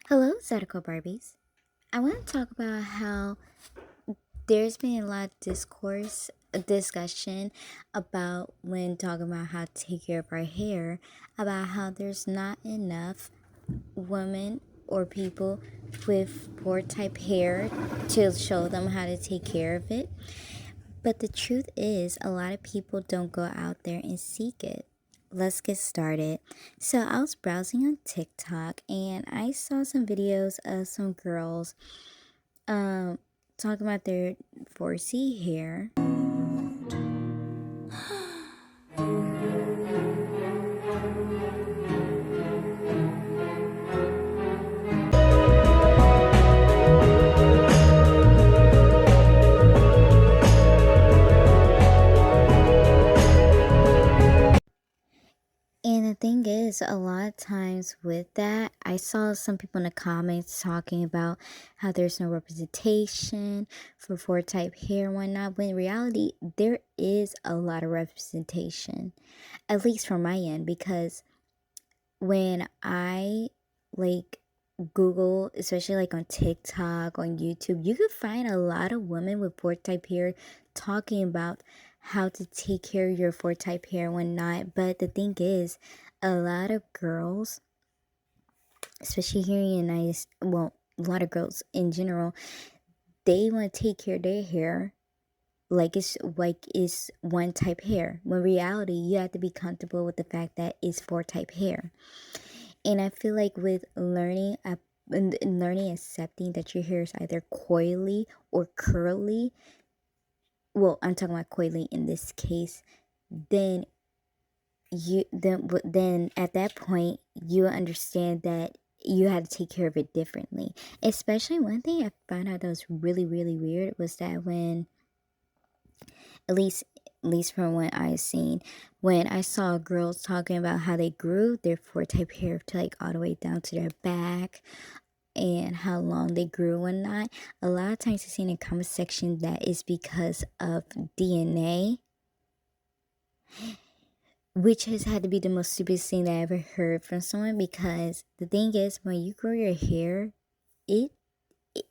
Hello, Exotical Barbies. I want to talk about how there's been a lot of discussion about when talking about how to take care of our hair, about how there's not enough women or people with poor type hair to show them how to take care of it. But the truth is, a lot of people don't go out there and seek it. Let's get started. So, I was browsing on TikTok and I saw some videos of some girls um talking about their 4C hair. And the thing is, a lot of times with that, I saw some people in the comments talking about how there's no representation for four type hair and whatnot. When in reality, there is a lot of representation, at least from my end, because when I like Google, especially like on TikTok, on YouTube, you could find a lot of women with four type hair talking about how to take care of your four type hair and whatnot. But the thing is, a lot of girls, especially here in the United States, well, a lot of girls in general, they want to take care of their hair like it's one type hair. When reality, you have to be comfortable with the fact that it's four type hair. And I feel like with learning accepting that your hair is either coily or curly, well, I'm talking about coily in this case, then then at that point you understand that you had to take care of it differently. Especially one thing I found out that was really weird was that when at least from what I've seen, when I saw girls talking about how they grew their four type hair to like all the way down to their back and how long they grew and not, a lot of times I see in the comment section that is because of DNA, which has had to be the most stupidest thing that I ever heard from someone. Because the thing is, when you grow your hair, it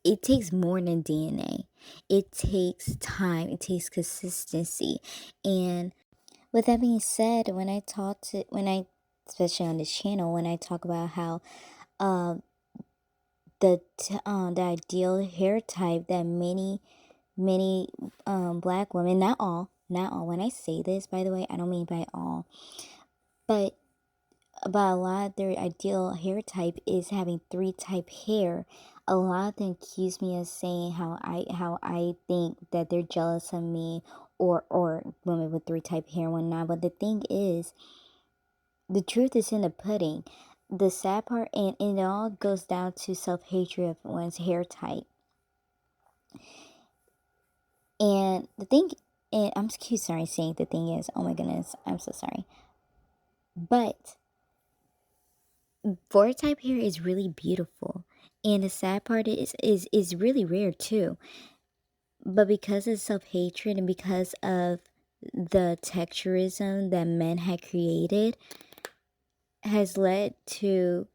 it takes more than DNA. It takes time. It takes consistency. And with that being said, when I especially on this channel, when I talk about how um the ideal hair type that many black women, not all, when I say this, by the way, I don't mean by all, but about a lot of their ideal hair type is having three type hair. A lot of them accuse me of saying how I think that they're jealous of me, or women with three type hair and whatnot. But the thing is, the truth is in the pudding. The sad part, and it all goes down to self hatred of one's hair type. And the thing, and I'm so sorry saying the thing is, oh my goodness, I'm so sorry. But four type hair is really beautiful. And the sad part is really rare too. But because of self hatred and because of the texturism that men had created, has led to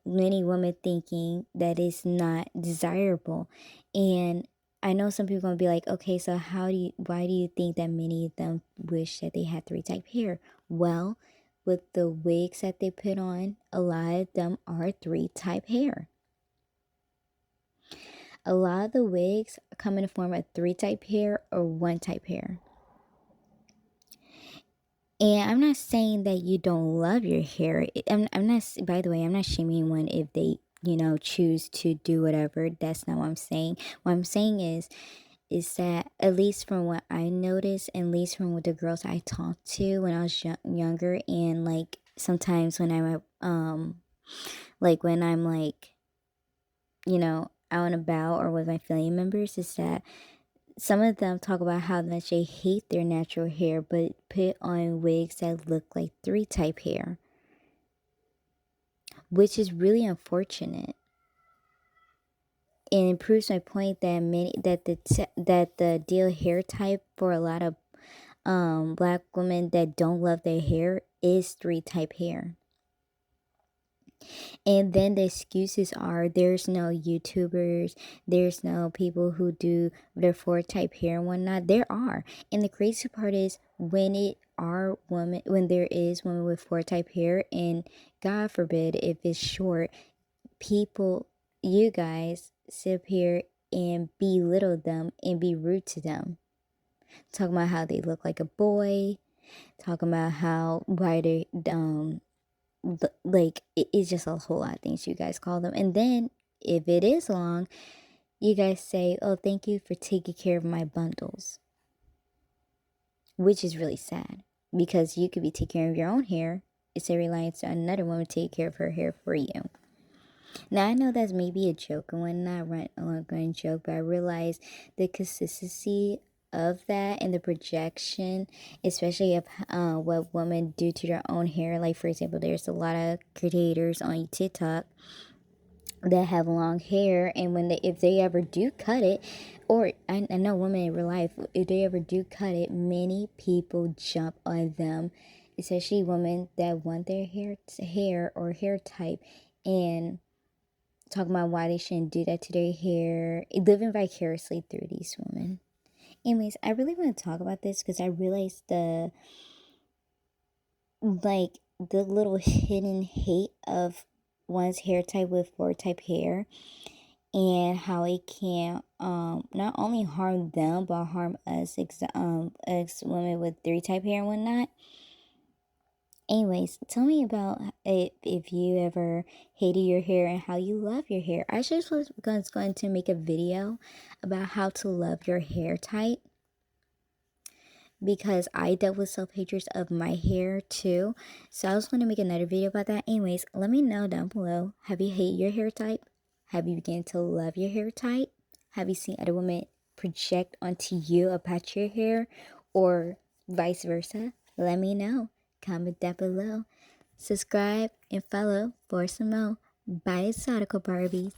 many women thinking that it's not desirable. And I know some people are gonna be like, okay, so why do you think that many of them wish that they had three type hair? Well, with the wigs that they put on, a lot of them are three type hair. A lot of the wigs come in the form of three type hair or one type hair. And I'm not saying that you don't love your hair. I'm not, by the way, I'm not shaming anyone if they, choose to do whatever. That's not what I'm saying. What I'm saying is that, at least from what I noticed, at least from what the girls I talked to when I was younger, and like sometimes when I'm like, out and about or with my family members, is that some of them talk about how much they hate their natural hair but put on wigs that look like three type hair, which is really unfortunate. And it proves my point that that the ideal hair type for a lot of black women that don't love their hair is three type hair. And then the excuses are there's no YouTubers, there's no people who do their four type hair and whatnot. There are. And the crazy part is when there is women with four type hair, and God forbid if it's short, people, you guys sit up here and belittle them and be rude to them. Talking about how they look like a boy, talking about how why they like it's just a whole lot of things you guys call them. And then if it is long, you guys say, oh, thank you for taking care of my bundles, which is really sad because you could be taking care of your own hair instead of relying on another woman to take care of her hair for you. Now I know that's maybe a joke and whatnot, right? I'm not going to joke, but I realize the consistency of that and the projection, especially of what women do to their own hair. Like for example, there's a lot of creators on TikTok that have long hair, and if they ever do cut it, or I know women in real life, if they ever do cut it, many people jump on them, especially women that want their hair or hair type, and talking about why they shouldn't do that to their hair, living vicariously through these women. Anyways, I really want to talk about this because I realized the little hidden hate of one's hair type with four type hair, and how it can not only harm them but harm us ex women with three type hair and whatnot. Anyways, tell me about if you ever hated your hair and how you love your hair. I just was going to make a video about how to love your hair type because I dealt with self-hatred of my hair too. So I was going to make another video about that. Anyways, let me know down below. Have you hated your hair type? Have you begun to love your hair type? Have you seen other women project onto you about your hair, or vice versa? Let me know. Comment down below. Subscribe and follow for some more. Bye, Exotical Barbies.